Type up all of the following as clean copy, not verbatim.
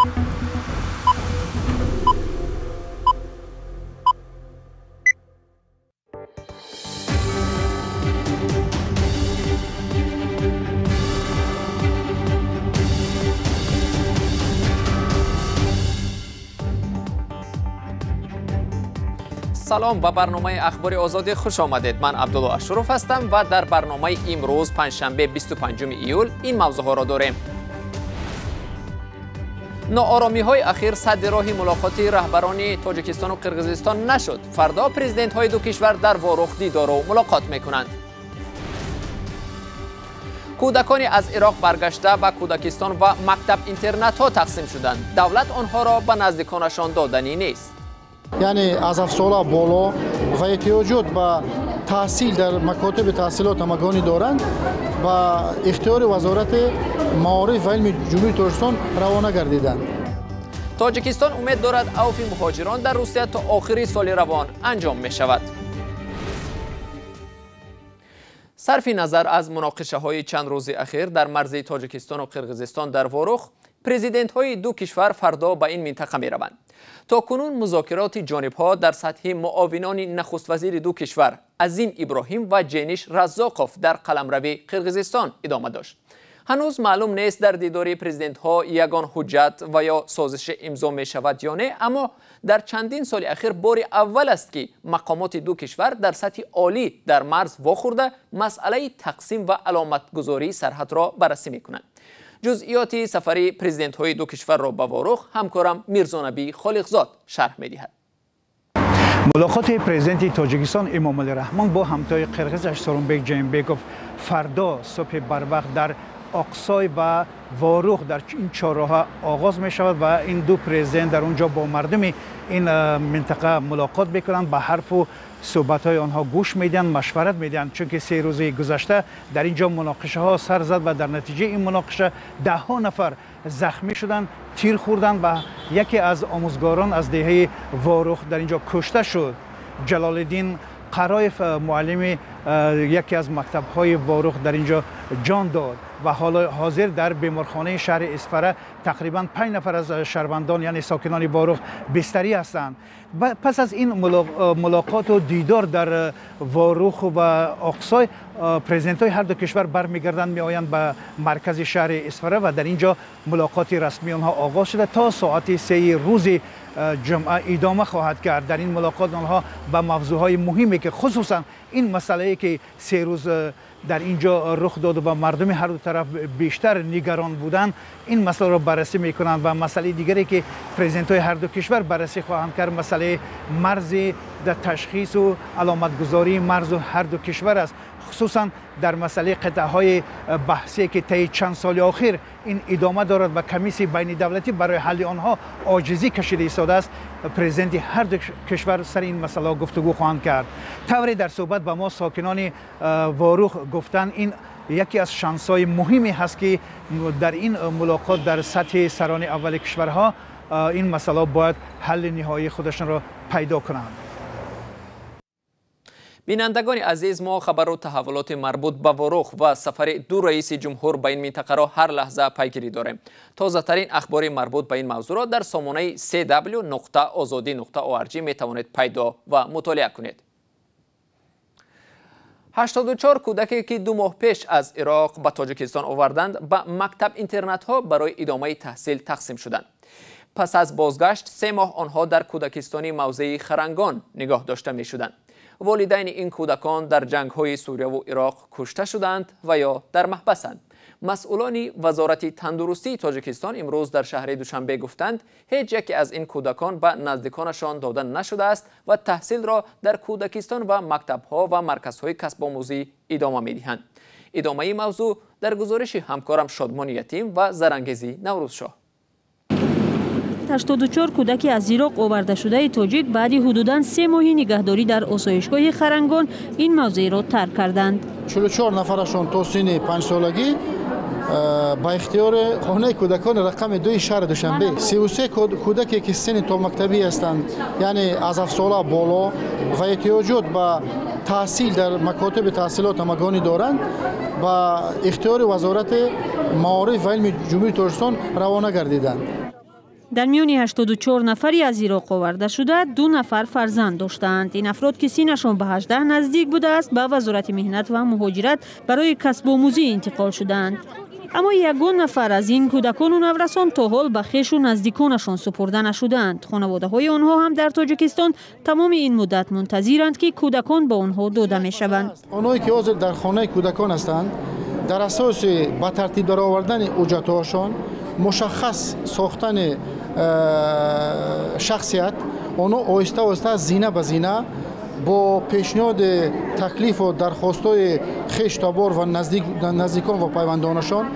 سلام به برنامه اخبار آزادی خوش آمدید. من عبدالله اشرف هستم و در برنامه امروز پنجشنبه 25 ایول این موضوع ها را داریم. ناآرامی های اخیر سد راه ملاقات رهبران تاجیکستان و قرقیزستان نشد. فردا پرزیدنت های دو کشور در واروخ دیدار و ملاقات میکنند. کودکانی از عراق برگشته به کودکستان و مکتب اینترنت ها تقسیم شدند. دولت آنها را به نزدیکانشان دادنی نیست. یعنی از افساله بالا و احتیاجات به تحصیل در مکاتب تحصیلات همگانی دارند و اختیار وزارت معارف و علم جمهوری تاجیکستان روانه گردیدند. تاجیکستان امید دارد عفو مهاجران در روسیه تا آخر سال روان انجام می شود. صرف نظر از مناقشه های چند روز اخیر در مرز تاجیکستان و قرقیزستان در واروخ، پرزیدنت های دو کشور فردا به این منطقه می روند. تا کنون مذاکرات جانبها در سطح معاونان نخست وزیر دو کشور عظیم ابراهیم و جینیش رزاقوف در قلمرو قرقیزستان ادامه داشت. هنوز معلوم نیست در دیدار پرزیدنت ها یگان حجت و یا سازش امضا می شود یا نه، اما در چندین سال اخیر بار اول است که مقامات دو کشور در سطح عالی در مرز واخورده مسئله تقسیم و علامت گذاری سرحد را بررسی می کنند. جزئیات سفر پرزیدنت های دو کشور را به واروخ همکارم میرزا نبی خالقزاد شرح می دهد. ملاقات پرزیدنت تاجیکستان امامعلی رحمان با همتای قرقیز سورونبک جیمبکوف فردا صبح بروقت در آقسای و واروخ در این چهارراه آغاز می شود و این دو پرزیدنت در اونجا با مردم این منطقه ملاقات میکنند، به حرف و صحبت های آنها گوش میدن، مشورت میدن، چون که 3 روز گذشته در اینجا مناقشه ها سر زد و در نتیجه این مناقشه 10 نفر زخمی شدند، تیر خوردند و یکی از آموزگاران از دهه واروخ در اینجا کشته شد. جلال الدین قرایف معلم یکی از مکتب های واروخ در اینجا جان داد و حالا حاضر در بیمارخانه شهر اسفره تقریبا 5 نفر از شهروندان یعنی ساکنان واروخ بستری هستند. پس از این ملاقات و دیدار در واروخ و آقسای، پرزیدنت های هر دو کشور برمیگردند میآیند به مرکز شهر اسفره و در اینجا ملاقات رسمی آنها آغاز شده تا ساعت 3 روز جمعه ادامه خواهد کرد. در این ملاقات آنها به موضوعهای مهمی که خصوصا این مسئله که 3 روز در اینجا رخ داد و مردم هر دو طرف بیشتر نگران بودند این مسئله را بررسی میکنند و مسئله دیگری که پرزیدنت های هر دو کشور بررسی خواهند کرد مسئله مرز در تشخیص و علامت گذاری مرز هر دو کشور است، خصوصا در مسئله قطعه های بحثی که طی چند سال اخیر این ادامه دارد و کمیسیون بین دولتی برای حل آنها عاجزی کشیده ایستاده است. پرزیدنت هر دو کشور سر این مسئله گفتگو خواهند کرد. طوری در صحبت با ما ساکنان واروخ گفتند این یکی از شانس‌های مهمی هست که در این ملاقات در سطح سران اول کشورها این مسئله باید حل نهایی خودشان را پیدا کنند. بینندگان عزیز، ما خبر و تحولات مربوط به واروخ و سفر دو رئیس جمهور به این منطقه را هر لحظه پیگیری داریم. تازه ترین اخبار مربوط به این موضوع را در سامانه www.azadi.org می توانید پیدا و مطالعه کنید. 84 کودکی که 2 ماه پیش از عراق به تاجیکستان آوردند به مکتب اینترنت ها برای ادامه تحصیل تقسیم شدند. پس از بازگشت 3 ماه آنها در کودکستانی موضع خرنگان نگاه داشته می شدند. والدین این کودکان در جنگ های سوریه و عراق کشته شدند و یا در محبسند. مسئولان وزارت تندرستی تاجیکستان امروز در شهر دوشنبه گفتند هیچ یکی از این کودکان به نزدیکانشان داده نشده است و تحصیل را در کودکستان و مکتب‌ها و مرکزهای کسب آموزی ادامه می‌دهند. ادامه این موضوع در گزارش همکارم شادمان یتیم و زرنگزی نوروزشاه. 84 کودک از عراق آورده شده تاجیک بعد حدوداً 3 ماهی نگهداری در آسایشگاه خرنگان این موضع را ترک کردند. 44 نفرشان تا سن 5 سالگی با اختیار خانه کودکان رقم 2 شهر دوشنبه. 33 کودکی که سن تا مکتبی هستند یعنی از 7 ساله بالا و احتیاجات به تحصیل در مکاتب تحصیلات همگانی دارند و اختیار وزارت معارف و علم جمهوری تاجیکستان روانه گردیدند. در میان 84 نفری از عراق آورده شده 2 نفر فرزند داشتند. این افراد که سنشان به 18 نزدیک بوده است به وزارت مهنت و مهاجرت برای کسب آموزی انتقال شدند. اما 1 نفر از این کودکان و نورسان تا حال به خویش و نزدیکانشان سپرده نشدند. خانواده های آنها هم در تاجیکستان تمام این مدت منتظرند که کودکان به آنها داده می شوند. آنهایی که حاضر در خانه کودکان هستند در اساس به ترتیب در آوردن اجرت‌هاشان مشخص ساختن شخصیت آنها آهسته آهسته زینه به زینه با پیشنهاد تکلیف و درخواست‌های خویش تبار و نزدیکان و پیوندانشان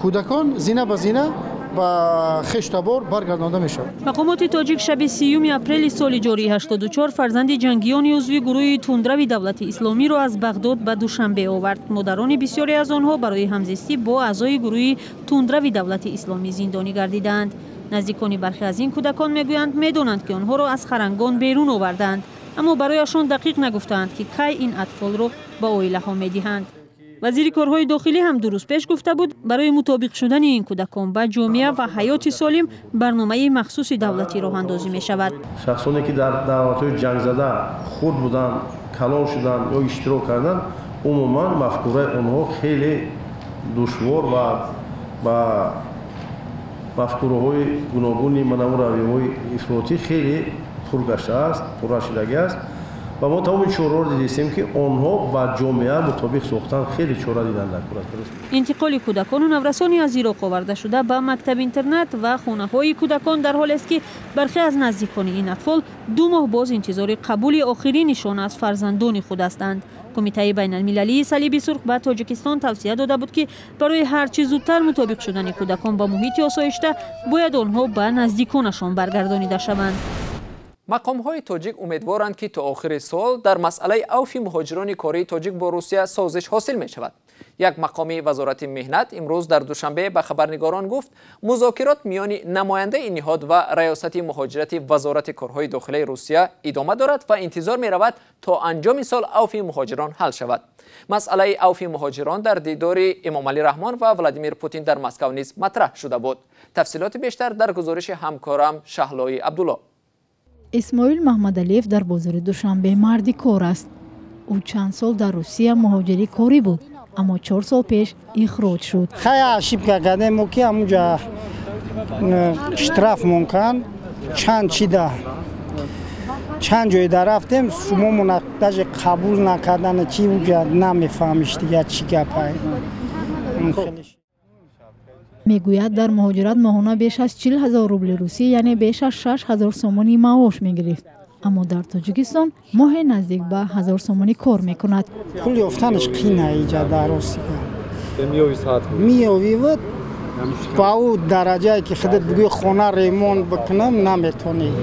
کودکان زینه به زینه با خویش تبار برگردانده میشود. مقامات تاجیک شب 30 اپریل سال جاری 84 فرزند جنگیان عضو گروه تندروی دولت اسلامی را از بغداد به دوشنبه آورد. مادران بسیاری از آنها برای همزیستی با اعضای گروه تندروی دولت اسلامی زندانی گردیدند. نزدیکان برخی از این کودکان میگویند میدانند که آنها را از خرنگان بیرون آوردند، اما برایشان دقیق نگفتند که کی این اطفال را به عائله ها میدهند. وزیر کارهای داخلی هم 2 روز پیش گفته بود برای مطابق شدن این کودکان به جامعه و حیات سالم برنامه مخصوص دولتی راه اندازی می شود. شخصانی که در دعوت‌های جنگ زده خود بودند، کلان شدند یا اشتراک کردند، عموما مفکوره آنها خیلی دشوار و با مفکوره‌های گوناگون منوروی‌های افراطی خیلی پر گشته است، پر شدگی است. و ما تمام چهره را دیدیم که آنها با جامعه مطابق ساختن خیلی چهره دیدن در کورت. انتقال کودکان و نورسانی از عراق آورده شده به مکتب اینترنت و خانه‌های کودکان در حالی است که برخی از نزدیکان این اطفال 2 ماه باز انتظار قبول آخرینشان از فرزندان خود هستند. کمیته بین المللی صلیب سرخ به تاجیکستان توصیه داده بود که برای هر چه زودتر مطابق شدن کودکان با محیط آسایشته باید آنها به نزدیکانشان برگردانیده شوند. مقام‌های تاجیک امیدوارند که تا آخر سال در مسئله عفو مهاجران کاری تاجیک با روسیه سازش حاصل می شود. یک مقامی وزارت مهنت امروز در دوشنبه به خبرنگاران گفت مذاکرات میان نماینده این نهاد و ریاست مهاجرت وزارت کارهای داخلی روسیه ادامه دارد و انتظار می رود تا انجام سال عفو مهاجران حل شود. مسئله عفو مهاجران در دیدار امام علی رحمان و ولادیمیر پوتین در مسکو نیز مطرح شده بود. تفصیلات بیشتر در گزارش همکارم شهلای عبدالله. اسماعیل محمدعلیف در بازار دوشنبه مردی کار است. او چند سال در روسیه مهاجری کاری بود، اما 4 سال پیش اخراج شد. خیلی اشتباه کردیم که همونجا اشتراف ممکن چند جای در رفتیم شما مناقشه قبول نکردن چی اونجا نمیفهمیش دیگه چی گپه. میگوید در مهاجرت ماهانه بیش از 40,000 روبل روسی یعنی بیش از 6,000 سومانی معاش میگرفت، اما در تاجیکستان ماه نزدیک به 1000 سومانی کار میکند. پول یافتنش قینه اینجا در روسیه میوی و با او درجه که خودت بگوی خانه ریمون بکنم نمیتونی.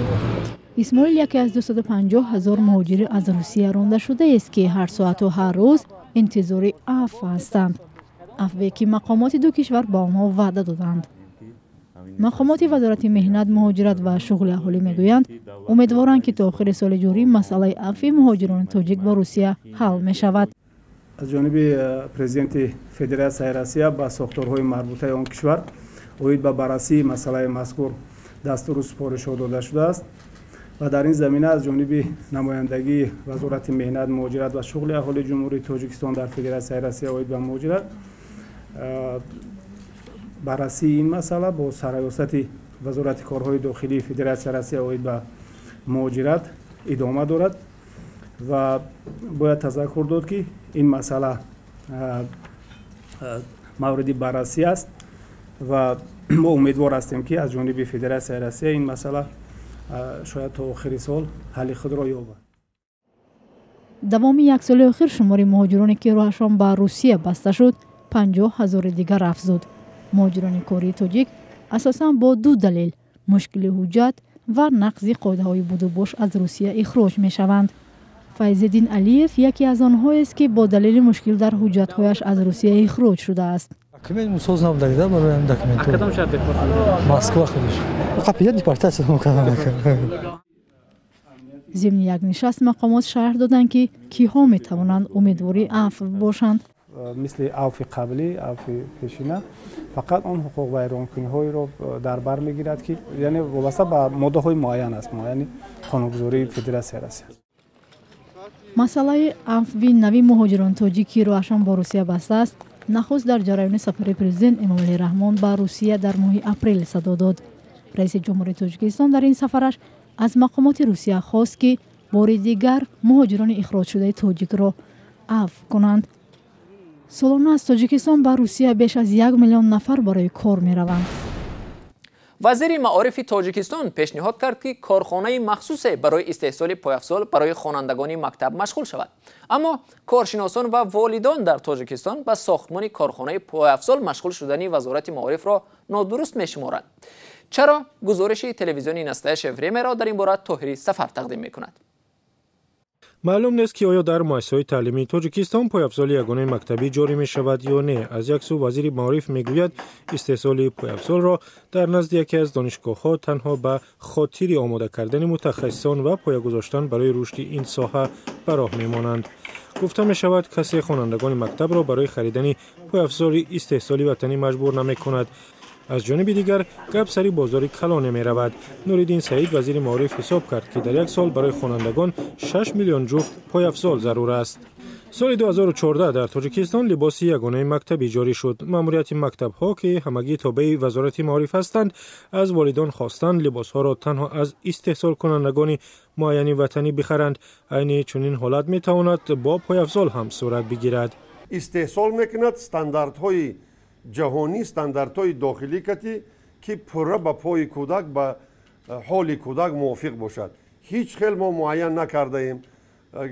اسماعیل یکی از 250,000 مهاجر از روسیه رانده شده است که هر ساعت و هر روز انتظار عفو هستند. عفوی که مقامات 2 کشور با آنها وعده دادند. مقامات وزارت مهنت، مهاجرت و شغل اهالی میگویند امیدوارند که تا آخر سال جاری مسئله عفو مهاجران تاجیک با روسیه حل می شود. از جانب پرزیدنت فدراسیون روسیه با ساختارهای مربوطه آن کشور اوید به بررسی مسئله مذکور دستور سپارش داده شده است و در این زمینه از جانب نمایندگی وزارت مهنت، مهاجرت و شغل اهالی جمهوری تاجیکستان در فدراسیون روسیه اوید به مهاجرت بررسی این مسئله با سرریاست وزارت کارهای داخلی فدراسیون روسیه اوید به مهاجرت ادامه دارد و باید تذکر داد که این مسئله مورد بررسی است و ما امیدوار هستیم که از جانب فدراسیون روسیه این مسئله شاید تا آخر سال حل خود را یابد. دوام 1 سال اخیر شمار مهاجرانی که راهشان به روسیه بسته شد 50,000 دیگر افزود. مهاجران کاری تاجیک اساساً با 2 دلیل مشکل حجت و نقض قاعده‌های بود و باش از روسیه اخراج می‌شوند. فیض‌الدین علیف یکی از آنها است که با دلیل مشکل در حجت‌هایش از روسیه اخراج شده است. Документ создал тогда, برای دکمنت. کدام شهر دپورتاژ؟ مسکو خودش. قبل دیپارتاسیون می‌کردن. ضمن یک نشست مقامات شهر دادند که کیها می‌توانند امیدواری عفو باشند. مثل عفو قبلی عفو پیشینه فقط اون حقوق ویرانکنی هایی رو در بر میگیرد که یعنی وابسته به ماده های معین است یعنی قانونگذاری فدراسیون است. مسئله عفوی نوی مهاجران تاجیکی روشن با روسیه بسته است. نخست در جریان سفر پرزیدنت امامعلی رحمان به روسیه در ماه اپریل صدا داد. رئیس جمهوری تاجیکستان در این سفرش از مقامات روسیه خواست که بار دیگر مهاجران اخراج شده تاجیک را عفو کنند. سالانه از تاجیکستان به روسیه بیش از 1 میلیون نفر برای کار می روند. وزیر معارف تاجیکستان پیشنهاد کرد که کارخانه مخصوص برای استحصال پایافزال برای خوانندگان مکتب مشغول شود. اما کارشناسان و والدان در تاجیکستان به ساختمان کارخانه پایافزال مشغول شدن وزارت معارف را نادرست می‌شمارند. چرا؟ گزارش تلویزیونی نسل شفریم را در این باره طاهری سفر تقدیم می‌کند. معلوم نیست که آیا در مؤسسه‌های تعلیمی تاجیکستان پایافزال یگانه مکتبی جاری می شود یا نه. از یک سو وزیر معارف میگوید استحصال پایافزال را در نزد یکی از دانشگاه‌ها تنها به خاطر آماده کردن متخصصان و پایه گذاشتن برای رشد این ساحه به راه میمانند. گفته می شود کسی خوانندگان مکتب را برای خریدن پایافزال استحصالی وطنی مجبور نمی کند. از جانب دیگر گپ سری بازار کلان می رود. نوریدین سعید وزیر معارف حساب کرد که در یک سال برای خوانندگان 6 میلیون جفت پایافزال ضرور است. سال 2014 در تاجیکستان لباس یگانه مکتبی جاری شد. ماموریت مکتب ها که همگی تابع وزارت معارف هستند از والدان خواستند لباس ها را تنها از استحصال کنندگان معین وطنی بخرند. عین چنین حالت می تواند با پایافزال هم صورت بگیرد. استحصال میکند استانداردهای جهانی استانداردهای داخلی کتی که پورا با پای کودک با حال کودک موافق باشد. هیچ خیلی ما معین نکرده ایم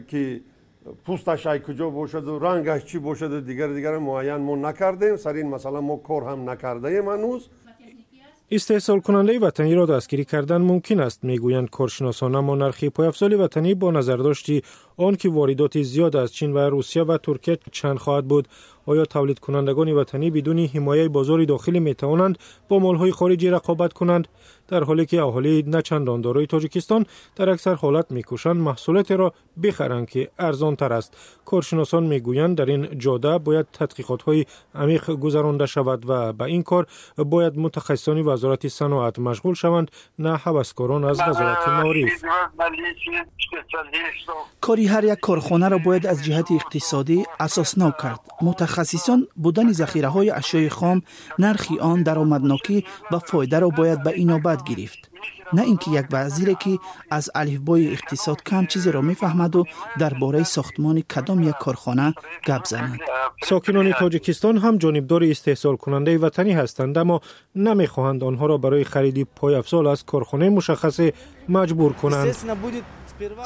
که پوستش ای کجا باشد و رنگش چی باشد و دیگر معین ما نکرده ایم. سر این مثلا ما کار هم نکرده ایم هنوز. استحصال کننده وطنی را دستگیری کردن ممکن است میگویند کارشناسان، اما نرخ پایافزال وطنی با نظرداشتی آن که واردات زیاد از چین و روسیه و ترکیه چند خواهد بود. آیا تولید کنندگان وطنی بدون حمایت بازار داخلی می توانند با مالهای خارجی رقابت کنند؟ در حالی که اهالی نه چندان دارای تاجیکستان در اکثر حالت میکوشند محصولات را بخرند که ارزان تر است. کارشناسان میگویند در این جاده باید تحقیقات های عمیق گذرانده شود و به این کار باید متخصصان وزارت صنعت مشغول شوند، نه هوسکاران از وزارت معارف. کاری هر یک کارخانه را باید از جهت اقتصادی اساسناک کرد. متخصصان بودن ذخیره های اشیاء خام، نرخی آن، درآمدناکی و فایده را باید به اینابت گرفت. نه اینکه یک وزیری که از الفبای اقتصاد کم چیزی را میفهمد و درباره ساختمان کدام یک کارخانه گپ زند. ساکنان تاجیکستان هم جانبدار استحصال کننده وطنی هستند، اما نمیخواهند آنها را برای خرید پایافزال از کارخانه مشخص مجبور کنند.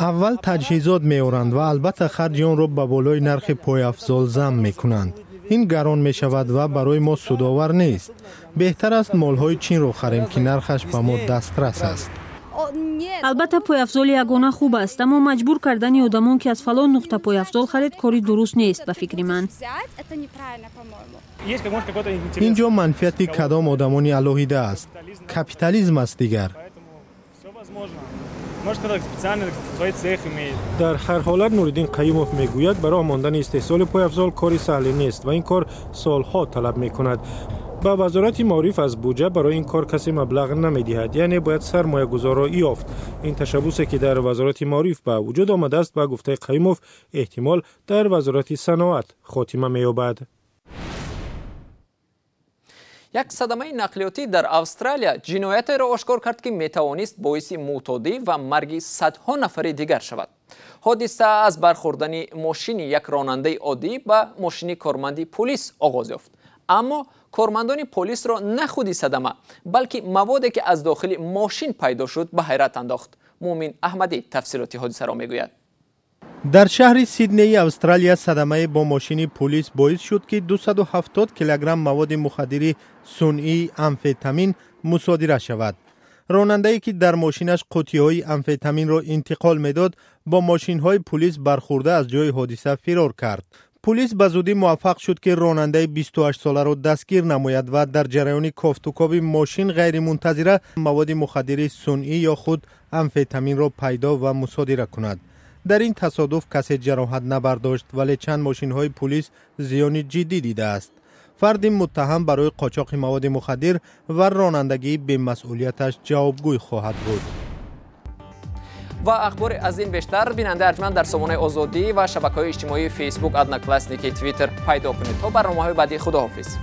اول تجهیزات می‌آورند و البته خرج آن را به بالای نرخ پایافزال ضم می‌کنند. این گران می شود و برای ما سودآور نیست. بهتر است مالهای چین را خریم که نرخش به ما دسترس است. البته پایافزال یگانه خوب است، اما مجبور کردن آدمان که از فلان نقطه پایافزال خرید کاری درست نیست به فکر من. اینجا منفعت کدام آدمانی الهیده است. کپیتالیسم است دیگر. در هر حالت نوریدین قیوموف میگوید برای ماندن استحصال پایافزال کاری سهل نیست و این کار سالها طلب میکند. با وزارت معارف از بودجه برای این کار کسی مبلغ نمیدهد، یعنی باید سرمایه گذاری یافت. این تشبوسی که در وزارت معارف به وجود آمده است به گفته قیوموف احتمال در وزارت صنعت خاتمه مییابد. یک صدمه نقلیاتی در استرالیا جنایت را آشکار کرد که میتوانست باعث معتادی و مرگ صدها نفر دیگر شود. حادثه از برخوردن ماشین یک راننده عادی به ماشین کارمند پلیس آغاز یافت. اما کارمندان پلیس را نه خودی صدمه بلکه موادی که از داخل ماشین پیدا شد به حیرت انداخت. مومن احمدی تفصیلات حادثه را میگوید. در شهر سیدنی استرالیا صدمه با ماشین پلیس باعث شد که 270 کیلوگرم مواد مخدر صنعی امفتامین مصادره شود. راننده‌ای که در ماشینش قوطی‌های امفتامین را انتقال می‌داد با ماشین‌های پلیس برخورده از جای حادثه فرار کرد. پلیس به زودی موفق شد که راننده 28 ساله را دستگیر نماید و در جریان کافتوکاو ماشین غیر منتظره مواد مخدر صنعی یا خود امفتامین را پیدا و مصادره کند. در این تصادف کسی جراحت نبرداشت ولی چند ماشین های پلیس زیان جدی دیده است. فرد متهم برای قاچاق مواد مخدر و رانندگی به مسئولیتش جوابگوی خواهد بود. و اخبار از این بیشتر بیننده ارجمند در سامانه آزادی و شبکه‌های اجتماعی فیسبوک، ادناکلاسنیکی، توییتر پیدا کنید. تا برنامه‌های بعدی، خداحافظ.